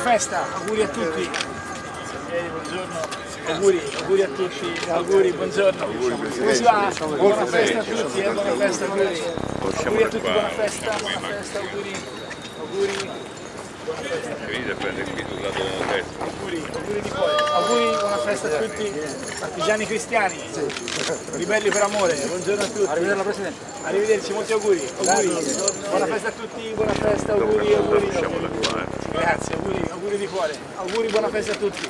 festa, auguri a tutti. Buongiorno. Auguri a tutti, auguri, buongiorno. Come si va? Buona festa a tutti, buona festa, auguri. Auguri a tutti, buona festa, auguri. Buona festa. Venite a prendere qui sul lato destro. Auguri di cuore. Auguri, buona festa a tutti. Artigiani cristiani. Ribelli per amore. Buongiorno a tutti. Arrivederci Presidente. Arrivederci, molti auguri. Buona festa a tutti, buona festa, auguri. Grazie, auguri di cuore. Auguri, buona festa a tutti.